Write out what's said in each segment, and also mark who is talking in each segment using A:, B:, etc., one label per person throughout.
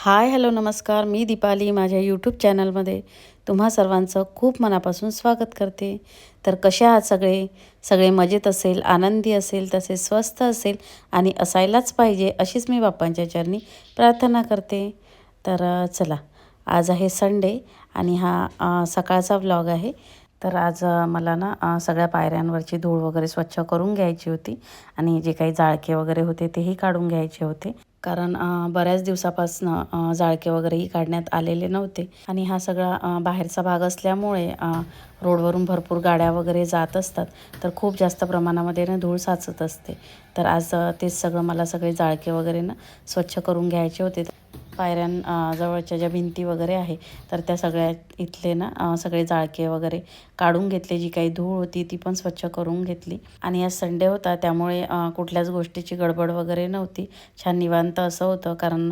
A: Hi hello नमस्कार, मी दीपाली माझ्या YouTube चॅनलमध्ये तुम्हा सर्वांचं खूप मनापासून स्वागत करते. तर कसे आहात सगळे? सगळे मजेत असेल, आनंदी असेल, तसे स्वस्थ असेल आणि असायलाच पाहिजे अशीच मी बाप्पांच्या चरणी प्रार्थना करते. तर चला, आज आहे संडे आणि हा सकाळचा व्लॉग आहे. तर आज मला ना सगळ्या पायऱ्यांवरची धूळ वगैरे स्वच्छ करून घ्यायची होती आणि जे काही जाळके वगैरे होते तेही काढून घ्यायचे होते. कारण बऱ्याच दिवसापासनं जाळके वगैरेही काढण्यात आलेले नव्हते आणि हा सगळा बाहेरचा भाग असल्यामुळे रोडवरून भरपूर गाड्या वगैरे जात असतात. तर खूप जास्त प्रमाणामध्ये ना धूळ साचत असते. तर आज तेच सगळं मला सगळे जाळके वगैरे ना स्वच्छ करून घ्यायचे होते. जवळच्या ज्या भिंती वगैरे आहे तर त्या सगळ्या इथले ना सगळे जाळके वगैरे काढून घेतले. जी काही धूळ होती ती पण स्वच्छ करून घेतली. आणि आज संडे होता त्यामुळे कुठल्याच गोष्टीची गडबड वगैरे नव्हती. छान निवांत असं होतं. कारण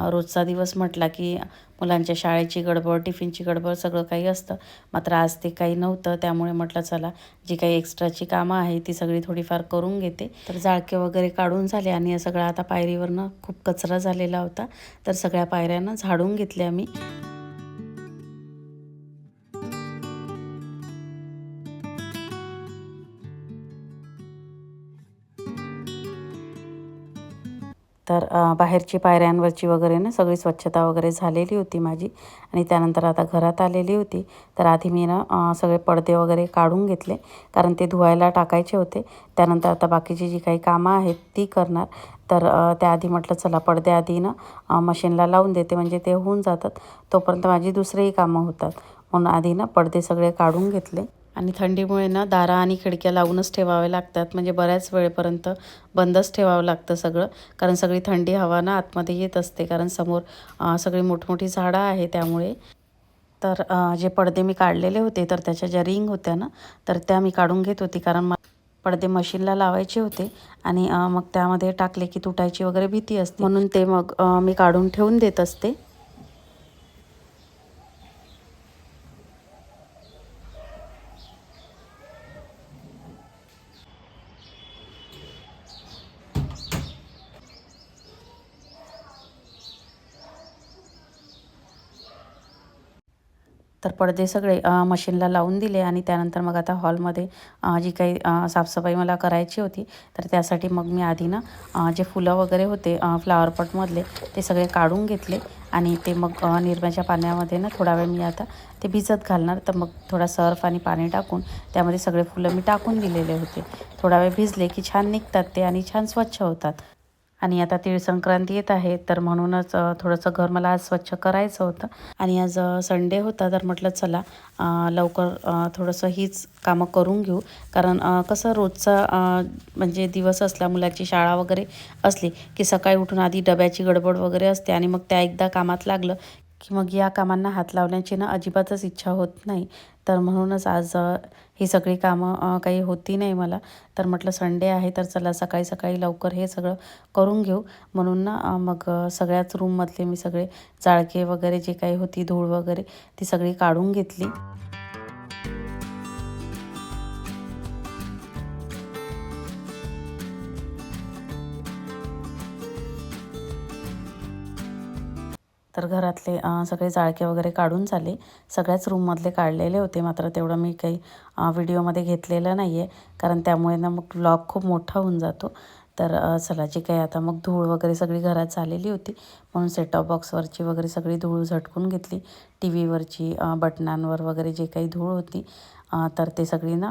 A: रोजचा दिवस म्हटला की मुलांच्या शाळेची गडबड, टिफिनची गडबड सगळं काही असतं. मात्र आज ते काही नव्हतं. त्यामुळे म्हटलं चला, जी काही एक्स्ट्राची कामं आहे ती सगळी थोडीफार करून घेते. तर जाळके वगैरे काढून झाले आणि हे सगळं आता पायरीवरनं खूप कचरा झालेला होता. तर सगळ्या पायऱ्यांना झाडून घेतल्या मी. तर बाहेरची पायऱ्यांवरची वगैरे ना सगळी स्वच्छता वगैरे झालेली होती माझी. आणि त्यानंतर आता घरात आलेली होती. तर आधी मी ना सगळे पडदे वगैरे काढून घेतले, कारण ते धुवायला टाकायचे होते. त्यानंतर आता बाकीची जी काही कामं आहेत ती करणार. तर त्याआधी म्हटलं चला पडदे आधी ना मशीनला लावून देते, म्हणजे ते होऊन जातात. तोपर्यंत माझी दुसरीही कामं होतात. म्हणून आधी ना पडदे सगळे काढून घेतले. आणि थंडीमुळे ना दारं आणि खिडक्या लावूनच ठेवावे लागतात, म्हणजे बऱ्याच वेळेपर्यंत बंदच ठेवावं लागतं सगळं. कारण सगळी थंडी हवा ना आतमध्ये येत असते, कारण समोर सगळी मोठमोठी झाडं आहे त्यामुळे. तर जे पडदे मी काढलेले होते तर त्याच्या ज्या रिंग होत्या ना तर त्या मी काढून घेत होती, कारण पडदे मशीनला लावायचे होते. आणि मग त्यामध्ये टाकले की तुटायची वगैरे भीती असते, म्हणून ते मग मी काढून ठेवून देत असते. तर पडदे सगळे मशीनला लावून दिले आणि त्यानंतर मग आता हॉलमध्ये जी काही साफसफाई मला करायची होती तर त्यासाठी मग मी आधी ना जे फुलं वगैरे होते फ्लावर पॉटमधले ते सगळे काढून घेतले. आणि ते मग निरम्याच्या पाण्यामध्ये ना थोडा वेळ मी आता ते भिजत घालणार. तर मग थोडा सर्फ आणि पाणी टाकून त्यामध्ये सगळे फुलं मी टाकून दिलेले होते. थोडा वेळ भिजले की छान निघतात ते आणि छान स्वच्छ होतात. आणि आता तीळ संक्रांती येत आहे तर म्हणूनच थोडंसं घर मला आज स्वच्छ करायचं होतं. आणि आज संडे होता तर म्हटलं चला लवकर थोडंसं हीच कामं करून घेऊ. कारण कसं रोजचा म्हणजे दिवस असला, मुलाची शाळा वगैरे असली की सकाळी उठून आधी डब्याची गडबड वगैरे असते आणि मग त्या एकदा कामात लागलं की मग या कामांना हात लावण्याची ना अजिबातच इच्छा होत नाही. तर म्हणूनच आज ही सगळी कामं काही होती नाही मला. तर म्हटलं संडे आहे तर चला सकाळी सकाळी लवकर हे सगळं करून घेऊ. म्हणून ना मग सगळ्याच रूममधले मी सगळे जाळके वगैरे जे काही होती धूळ वगैरे ती सगळी काढून घेतली. तर घरातले सगळे जाळके वगैरे काढून झाले. सगळ्याच रूममधले काढलेले होते, मात्र तेवढं मी काही व्हिडिओमध्ये घेतलेलं नाही आहे, कारण त्यामुळे ना मग व्लॉग खूप मोठा होऊन जातो. तर चला, जे काही आता मग धूळ वगैरे सगळी घरात झालेली होती म्हणून सेटटॉप बॉक्सवरची वगैरे सगळी धूळ झटकून घेतली. टी व्हीवरची बटनांवर वगैरे जे काही धूळ होती तर ते सगळी ना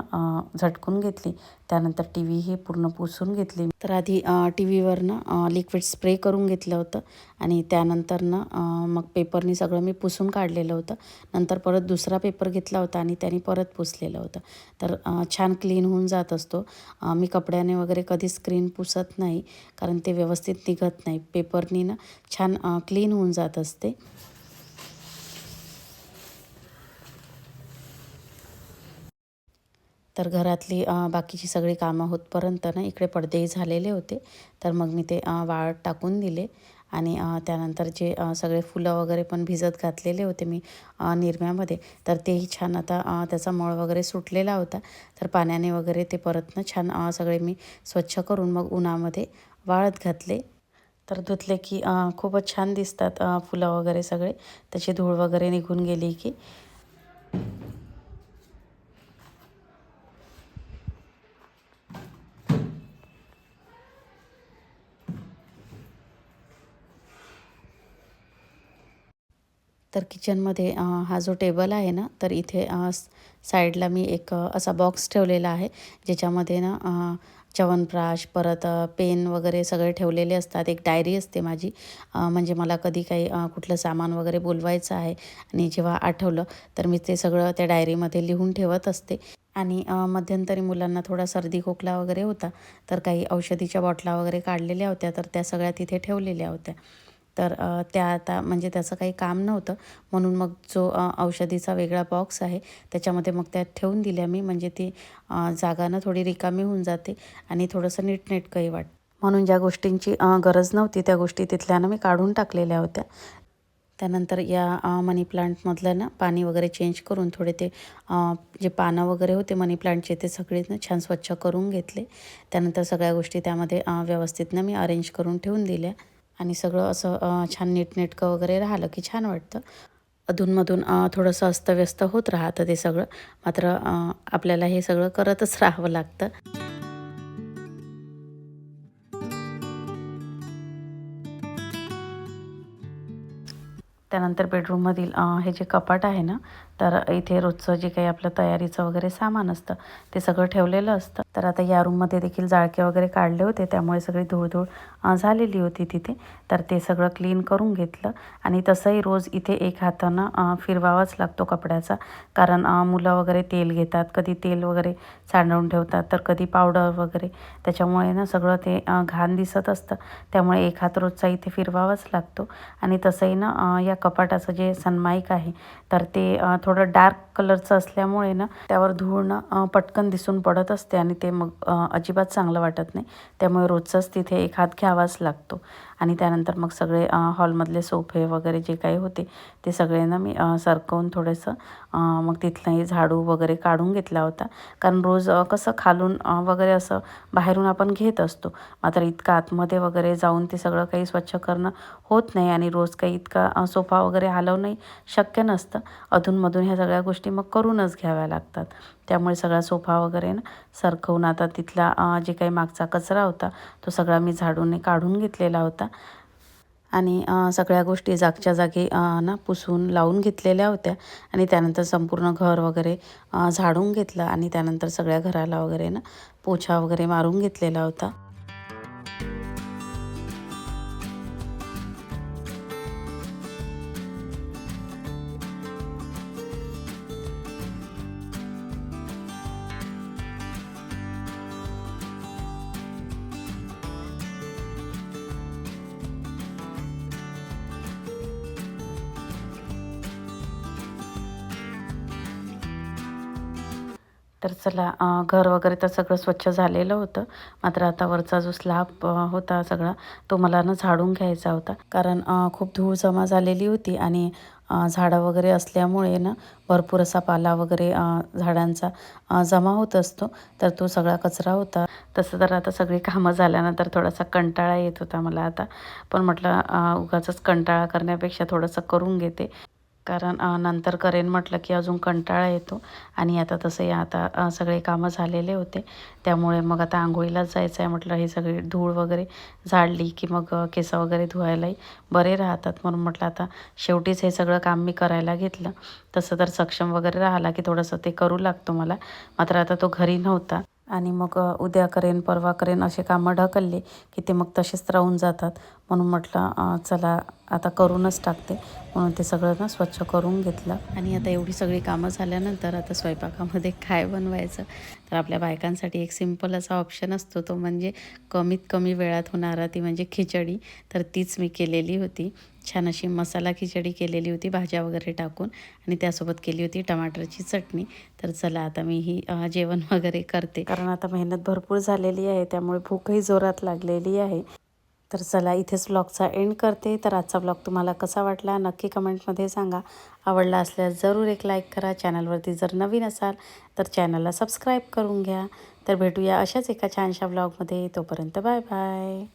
A: झटकून घेतली. त्यानंतर टी व्ही ही पूर्ण पुसून घेतली. तर आधी टी व्हीवर ना लिक्विड स्प्रे करून घेतलं होतं आणि त्यानंतर ना मग पेपरनी सगळं मी पुसून काढलेलं होतं. नंतर परत दुसरा पेपर घेतला होता आणि त्याने परत पुसलेलं होतं. तर छान क्लीन होऊन जात असतो. मी कपड्याने वगैरे कधी स्क्रीन पुसत नाही, कारण ते व्यवस्थित निघत नाही. पेपरनी ना छान क्लीन होऊन जात असते. तर घरातली बाकीची सगळी कामं होतपर्यंत ना इकडे पडदेही झालेले होते. तर मग मी ते वाळत टाकून दिले. आणि त्यानंतर जे सगळे फुलं वगैरे पण भिजत घातलेले होते मी निरम्यामध्ये, तर तेही छान आता त्याचा मळ वगैरे सुटलेला होता. तर पाण्याने वगैरे ते परत ना छान सगळे मी स्वच्छ करून मग उन्हामध्ये वाळत घातले. तर धुतले की खूपच छान दिसतात फुलं वगैरे सगळे, त्याची धूळ वगैरे निघून गेली की. तर किचनमध्ये हा जो टेबल आहे ना, तर इथे साईडला मी एक असा बॉक्स ठेवलेला आहे, ज्याच्यामध्ये ना च्यवनप्राश, परत पेन वगैरे सगळे ठेवलेले असतात. एक डायरी असते माझी, म्हणजे मला कधी काही कुठलं सामान वगैरे बोलवायचं आहे आणि जेव्हा आठवलं तर मी ते सगळं त्या डायरीमध्ये लिहून ठेवत असते. आणि मध्यंतरी मुलांना थोडा सर्दी खोकला वगैरे होता, तर काही औषधीच्या बॉटला वगैरे काढलेल्या होत्या, तर त्या सगळ्या तिथे ठेवलेल्या होत्या. तर त्या आता म्हणजे त्याचं काही काम नव्हतं, म्हणून मग जो औषधीचा वेगळा बॉक्स आहे त्याच्यामध्ये मग त्यात ठेवून दिल्या मी, म्हणजे ती जागा ना थोडी रिकामी होऊन जाते आणि थोडंसं नीटनेटकंही वाटतं. म्हणून ज्या गोष्टींची गरज नव्हती त्या गोष्टी तिथल्यानं मी काढून टाकलेल्या होत्या. त्यानंतर या मनी प्लांटमधलं ना पाणी वगैरे चेंज करून थोडे ते जे पानं वगैरे होते मनी प्लांटचे ते सगळे ना छान स्वच्छ करून घेतले. त्यानंतर सगळ्या गोष्टी त्यामध्ये व्यवस्थित ना मी अरेंज करून ठेवून दिल्या आणि सगळं असं छान नीटनेटकं वगैरे राहिलं की छान वाटतं. अधूनमधून थोडंसं अस्तव्यस्त होत राहतं ते सगळं, मात्र आपल्याला हे सगळं करतच राहावं लागतं. त्यानंतर बेडरूममधील हे जे कपाट आहे ना, तर इथे रोजचं जे काही आपलं तयारीचं वगैरे सामान असतं ते सगळं ठेवलेलं असतं. तर आता या रूममध्ये देखील जाळके वगैरे काढले होते, त्यामुळे सगळी धूळ झालेली होती तिथे. तर ते सगळं क्लीन करून घेतलं आणि तसंही रोज इथे एक हातानं फिरवावाच लागतो कपड्याचा, कारण मुलं वगैरे तेल घेतात, कधी तेल वगैरे सांडवून ठेवतात, तर कधी पावडर वगैरे, त्याच्यामुळे ना सगळं ते घाण दिसत असतं. त्यामुळे एक हात रोजचा इथे फिरवावाच लागतो. आणि तसंही ना या कपाटाचं जे सनमाईक आहे तर ते थोडं डार्क कलरचं असल्यामुळे ना त्यावर धूळ ना पटकन दिसून पडत असते आणि ते मग अजिबात चांगलं वाटत नाही. त्यामुळे रोजचाच तिथे एक हात घ्यावाच लागतो. आणि त्यानंतर मग सगळे हॉलमधले सोफे वगैरे जे काही होते ते सगळे ना मी सरकवून थोडंसं मग तिथलंही झाडू वगैरे काढून घेतला होता. कारण रोज कसं खालून वगैरे असं बाहेरून आपण घेत असतो, मात्र इतकं आतमध्ये वगैरे जाऊन ते सगळं काही स्वच्छ करणं होत नाही आणि रोज काही इतका सोफा वगैरे हलवणंही शक्य नसतं. अधूनमधून ह्या सगळ्या गोष्टी मग करूनच घ्याव्या लागतात. त्यामुळे सगळा सोफा वगैरे ना सरकवून आता तिथला जे काही मागचा कचरा होता तो सगळा मी झाडूने काढून घेतलेला होता आणि सगळ्या गोष्टी जागच्या जागी ना पुसून लावून घेतलेल्या होत्या. आणि त्यानंतर संपूर्ण घर वगैरे झाडून घेतलं आणि त्यानंतर सगळ्या घराला वगैरे ना पोछा वगैरे मारून घेतलेला होता. तर चला घर वगैरे तर सगळं स्वच्छ झालेलं होतं, मात्र आता वरचा जो स्लॅब होता सगळा तो मला ना झाडून घ्यायचा होता, कारण खूप धूळ जमा झालेली होती आणि झाडं वगैरे असल्यामुळे ना भरपूर असा पाला वगैरे झाडांचा जमा होत असतो, तर तो सगळा कचरा होता. तसं तर आता सगळी कामं झाल्यानंतर थोडासा कंटाळा येत होता मला आता, पण म्हटलं उगाचच कंटाळा करण्यापेक्षा थोडंसं करून घेते, कारण नंतर करेन म्हटलं की अजून कंटाळा येतो. आणि आता तसंही आता सगळे कामं झालेले होते, त्यामुळे मग आता आंघोळीलाच जायचं आहे म्हटलं. हे सगळी धूळ वगैरे झाडली की मग केस वगैरे धुवायलाही बरे राहतात, म्हणून म्हटलं आता शेवटीच हे सगळं काम मी करायला घेतलं. तसं तर सक्षम वगैरे राहिला की थोडंसं ते करू लागतो मला, मात्र आता तो घरी नव्हता आणि मग उद्या करेन परवा करेन असे कामं ढकलले की ते मग तसेच राहून जातात. म्हणून म्हटलं चला आता करूनच टाकते, म्हणून ते सगळं ना स्वच्छ करून घेतलं. आणि आता एवढी सगळी कामं झाल्यानंतर आता स्वयंपाकामध्ये काय बनवायचं, तर आपल्या बायकांसाठी एक सिंपल असा ऑप्शन असतो, तो म्हणजे कमीत कमी वेळात होणारा, ती म्हणजे खिचडी. तर तीच मी केलेली होती. छान अशी मसाला खिचडी केलेली होती भाज्या वगैरे टाकून, आणि त्यासोबत केली होती टमाटरची चटणी. तर चला आता मी ही जेवण वगैरे करते, कारण आता मेहनत भरपूर झालेली आहे, त्यामुळे भूकही जोरात लागलेली आहे. तर चला इथेच व्लॉगचा एंड करते. तर आजचा व्लॉग तुम्हाला कसा वाटला नक्की कमेंटमध्ये सांगा. आवडला असल्यास जरूर एक लाईक करा. चॅनलवरती जर नवीन असाल तर चॅनलला सबस्क्राईब करून घ्या. तर भेटूया अशाच एका छानशा व्लॉगमध्ये. तोपर्यंत बाय बाय.